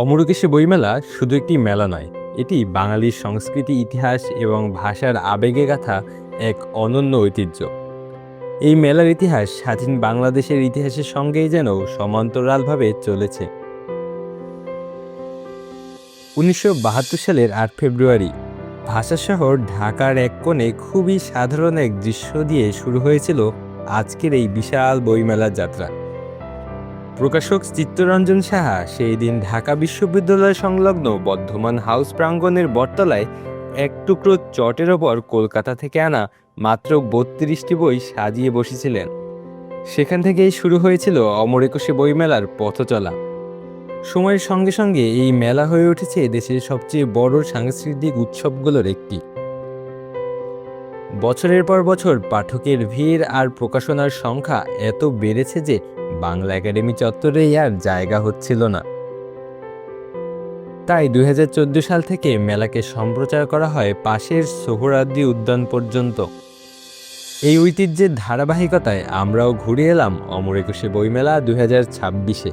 অমরকেশী বইমেলা শুধু একটি মেলা নয়, এটি বাঙালির সংস্কৃতি, ইতিহাস এবং ভাষার আবেগে গাথা এক অনন্য ঐতিহ্য। এই মেলার ইতিহাস স্বাধীন বাংলাদেশের ইতিহাসের সঙ্গেই যেন সমান্তরালভাবে চলেছে। 1972 সালের 8 ফেব্রুয়ারি ভাষা শহর ঢাকার এক কোণে খুবই সাধারণ এক দৃশ্য দিয়ে শুরু হয়েছিল আজকের এই বিশাল বইমেলার যাত্রা। প্রকাশক চিত্তরঞ্জন সাহা সেই দিন ঢাকা বিশ্ববিদ্যালয় সংলগ্ন বর্ধমান হাউস প্রাঙ্গণের বটতলায় এক টুকরো চটের ওপর কলকাতা থেকে আনা মাত্র 32টি বই সাজিয়ে বসেছিলেন। সেখান থেকেই শুরু হয়েছিল অমর একুশে বইমেলার পথচলা। সময়ের সঙ্গে সঙ্গে এই মেলা হয়ে উঠেছে দেশের সবচেয়ে বড় সাংস্কৃতিক উৎসবগুলোর একটি। বছরের পর বছর পাঠকের ভিড় আর প্রকাশনার সংখ্যা এত বেড়েছে যে বাংলা একাডেমি চত্বরেই আর জায়গা হচ্ছিল না। তাই 2014 সাল থেকে মেলাকে সম্প্রচার করা হয় পাশের সোহরাওয়ার্দী উদ্যান পর্যন্ত। এই ঐতিহ্যের ধারাবাহিকতায় আমরাও ঘুরে এলাম অমর একুশে বইমেলা 2026-এ।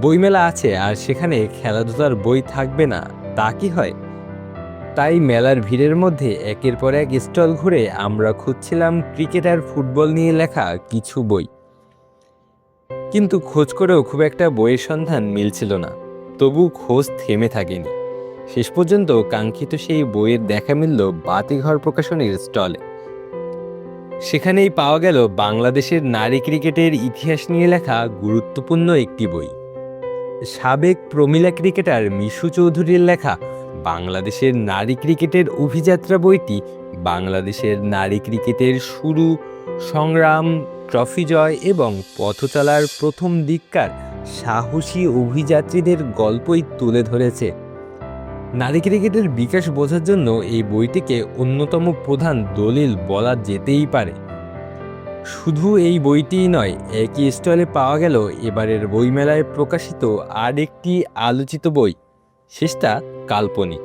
বইমেলা আছে আর সেখানে খেলাধুলার বই থাকবে না, তা কি হয়? তাই মেলার ভিড়ের মধ্যে একের পর এক স্টল ঘুরে আমরা খুঁজছিলাম ক্রিকেট আর ফুটবল নিয়ে লেখা কিছু বই। কিন্তু খোঁজ করেও খুব একটা বইয়ের সন্ধান মিলছিল না। তবু খোঁজ থেমে থাকেনি। শেষ পর্যন্ত কাঙ্ক্ষিত সেই বইয়ের দেখা মিলল বাতিঘর প্রকাশনীর স্টলে। সেখানেই পাওয়া গেল বাংলাদেশের নারী ক্রিকেটের ইতিহাস নিয়ে লেখা গুরুত্বপূর্ণ একটি বই। সাবেক প্রমিলা ক্রিকেটার মিশু চৌধুরীর লেখা বাংলাদেশের নারী ক্রিকেটের অভিযাত্রা বইটি বাংলাদেশের নারী ক্রিকেটের শুরু, সংগ্রাম, ট্রফি জয় এবং পথচলার প্রথম দিককার সাহসী অভিযাত্রীদের গল্পই তুলে ধরেছে। নারী ক্রিকেটের বিকাশ বোঝার জন্য এই বইটিকে অন্যতম প্রধান দলিল বলা যেতেই পারে। শুধু এই বইটিই নয়, একই স্টলে পাওয়া গেল এবারের বইমেলায় প্রকাশিত আরেকটি আলোচিত বই, শেষটা কাল্পনিক।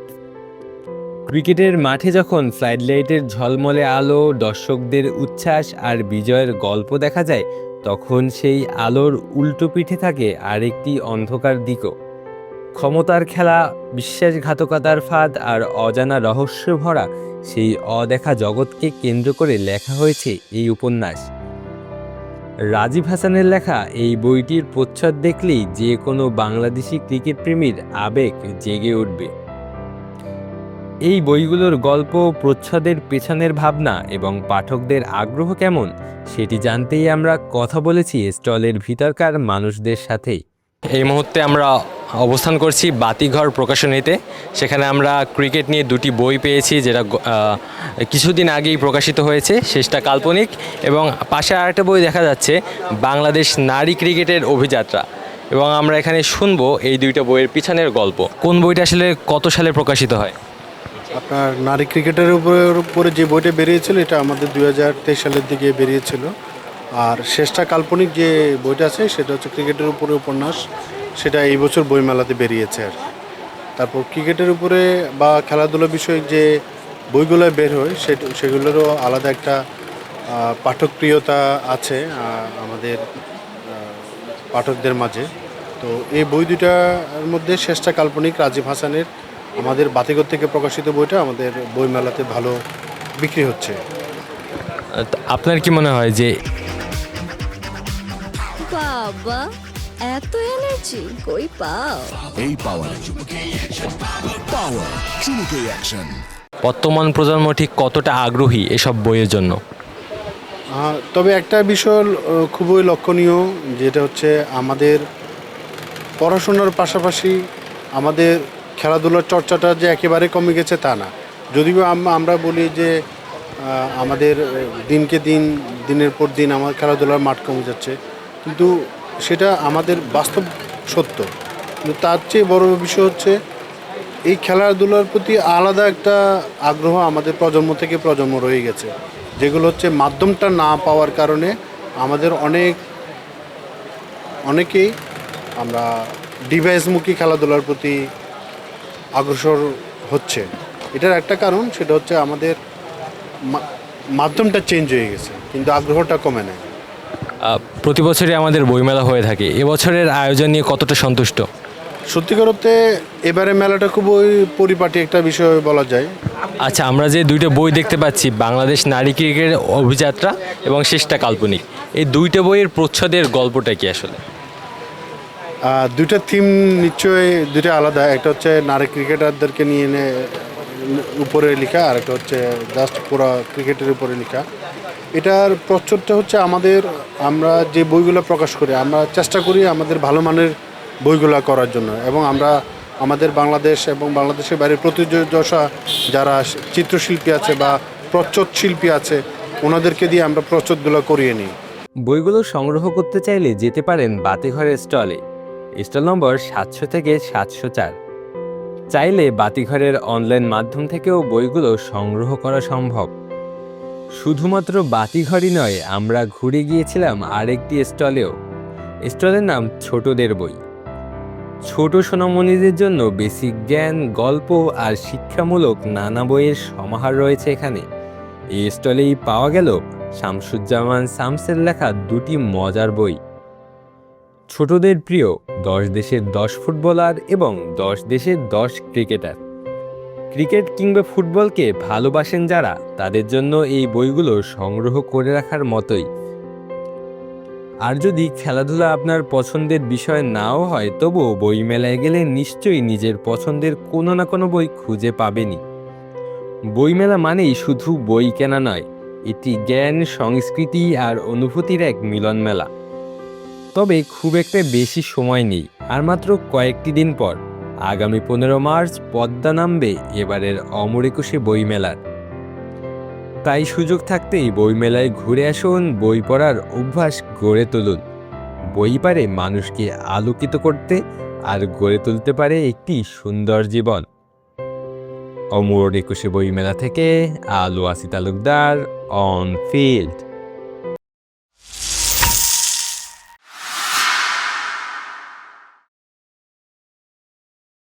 ক্রিকেটের মাঠে যখন ফ্লাডলাইটের ঝলমলে আলো, দর্শকদের উচ্ছ্বাস আর বিজয়ের গল্প দেখা যায়, তখন সেই আলোর উল্টো পিঠে থাকে আরেকটি অন্ধকার দিকও। ক্ষমতার খেলা, বিশ্বাসঘাতকতার ফাঁদ আর অজানা রহস্য ভরা সেই অদেখা জগৎকে কেন্দ্র করে লেখা হয়েছে এই উপন্যাস। রাজীব হাসানের লেখা এই বইটির প্রচ্ছদ দেখলেই যে কোনো বাংলাদেশি ক্রিকেট প্রেমীর আবেগ জেগে উঠবে। এই বইগুলোর গল্প, প্রচ্ছদের পেছনের ভাবনা এবং পাঠকদের আগ্রহ কেমন সেটি জানতেই আমরা কথা বলেছি স্টলের ভিতরকার মানুষদের সাথেই। এই মুহূর্তে আমরা অবস্থান করছি বাতিঘর প্রকাশনীতে। সেখানে আমরা ক্রিকেট নিয়ে দুটি বই পেয়েছি, যেটা কিছুদিন আগেই প্রকাশিত হয়েছে, শেষটা কাল্পনিক, এবং পাশে আরেকটা বই দেখা যাচ্ছে বাংলাদেশ নারী ক্রিকেটের অভিযাত্রা। এবং আমরা এখানে শুনবো এই দুইটা বইয়ের পিছনের গল্প। কোন বইটা আসলে কত সালে প্রকাশিত হয়? আপনার নারী ক্রিকেটের উপরে যে বইটা বেরিয়েছিল এটা আমাদের 2023 সালের দিকে বেরিয়েছিল। আর শেষটা কাল্পনিক যে বইটা আছে সেটা হচ্ছে ক্রিকেটের উপরে উপন্যাস, সেটা এই বছর বইমেলাতে বেরিয়েছে। আর তারপর ক্রিকেটের উপরে বা খেলাধুলা বিষয়ক যে বইগুলো বের হয় সেগুলোরও আলাদা একটা পাঠকপ্রিয়তা আছে আমাদের পাঠকদের মাঝে। তো এই বই দুটার মধ্যে শেষটা কাল্পনিক রাজীব হাসানের আমাদের বাতিঘর থেকে প্রকাশিত বইটা আমাদের বইমেলাতে ভালো বিক্রি হচ্ছে। আপনার কি মনে হয় যে বাবা এত এনার্জি কই পাও? এই পাওয়ার চুমুকে অ্যাকশন। বর্তমান প্রজন্ম ঠিক কতটা আগ্রহী এসব বইয়ের জন্য? তবে একটা বিষয় খুবই লক্ষণীয়, যেটা হচ্ছে আমাদের পড়াশোনার পাশাপাশি আমাদের খেলাধুলার চর্চাটা যে একেবারে কমে গেছে তা না। যদিও আমরা বলি যে আমাদের দিনের পর দিন আমার খেলাধুলার মাঠ কমে যাচ্ছে, কিন্তু সেটা আমাদের বাস্তব সত্য। কিন্তু তার চেয়ে বড় বিষয় হচ্ছে এই খেলাধুলার প্রতি আলাদা একটা আগ্রহ আমাদের প্রজন্ম থেকে প্রজন্ম রয়ে গেছে, যেগুলো হচ্ছে মাধ্যমটা না পাওয়ার কারণে আমাদের অনেকেই আমরা ডিভাইসমুখী খেলাধুলার প্রতি অগ্রসর হচ্ছে। এটার একটা কারণ সেটা হচ্ছে আমাদের মাধ্যমটা চেঞ্জ হয়ে গেছে, কিন্তু আগ্রহটা কমে নেয়। প্রতি বছরই আমাদের বইমেলা হয়ে থাকে, এবছরের আয়োজন নিয়ে কতটা সন্তুষ্ট? সত্যিকার অর্থে এবারে মেলাটা খুবই পরিপাটি একটা বিষয় বলা যায়। আচ্ছা, আমরা যে দুইটা বই দেখতে পাচ্ছি, বাংলাদেশ নারী ক্রিকেট অভিযাত্রা এবং শেষটা কাল্পনিক, এই দুইটা বইয়ের প্রচ্ছদের গল্পটা কি আসলে? দুইটা থিম নিশ্চয়ই দুইটা আলাদা। একটা হচ্ছে নারী ক্রিকেটারদেরকে নিয়ে উপরে লেখা, আর একটা হচ্ছে জাস্ট পুরো ক্রিকেটের উপরে লেখা। এটার প্রচ্ছদটা হচ্ছে আমরা যে বইগুলো প্রকাশ করি, আমরা চেষ্টা করি আমাদের ভালো মানের বইগুলো করার জন্য, এবং আমরা আমাদের বাংলাদেশ এবং বাংলাদেশের বাইরে প্রতিযোগিতা যারা চিত্রশিল্পী আছে বা প্রচ্ছদ শিল্পী আছে, ওনাদেরকে দিয়ে আমরা প্রচ্ছদগুলো করিয়ে নিই। বইগুলো সংগ্রহ করতে চাইলে যেতে পারেন বাতিঘরের স্টলে, স্টল নম্বর 700 থেকে 704। চাইলে বাতিঘরের অনলাইন মাধ্যম থেকেও বইগুলো সংগ্রহ করা সম্ভব। শুধুমাত্র বাতিঘরই নয়, আমরা ঘুরে গিয়েছিলাম আরেকটি স্টলেও। স্টলের নাম ছোটদের বই। ছোট সোনামণিদের জন্য বেসিক জ্ঞান, গল্প আর শিক্ষামূলক নানা বইয়ের সমাহার রয়েছে এখানে। এই স্টলেই পাওয়া গেল শামসুজ্জামান শামসের লেখা দুটি মজার বই। ছোটদের প্রিয় 10 দেশের 10 ফুটবলার এবং 10 দেশের 10 ক্রিকেটার। ক্রিকেট কিংবা ফুটবলকে ভালোবাসেন যারা, তাদের জন্য এই বইগুলো সংগ্রহ করে রাখার মতোই। আর যদি খেলাধুলা আপনার পছন্দের বিষয় নাও হয়, তবুও বইমেলায় গেলে নিশ্চয়ই নিজের পছন্দের কোনো না কোনো বই খুঁজে পাবেনই। বইমেলা মানেই শুধু বই কেনা নয়, এটি জ্ঞান, সংস্কৃতি আর অনুভূতির এক মিলন মেলা। তবে খুব একটা বেশি সময় নেই, আর মাত্র কয়েকটি দিন পর আগামী 15 মার্চ পদ্মা নামবে এবারের অমর একুশে বইমেলার। তাই সুযোগ থাকতেই বইমেলায় ঘুরে আসুন, বই পড়ার অভ্যাস গড়ে তুলুন। বই পারে মানুষকে আলোকিত করতে আর গড়ে তুলতে পারে একটি সুন্দর জীবন। অমর একুশে বইমেলা থেকে আলো আসি তালুকদার, অন ফিল্ড।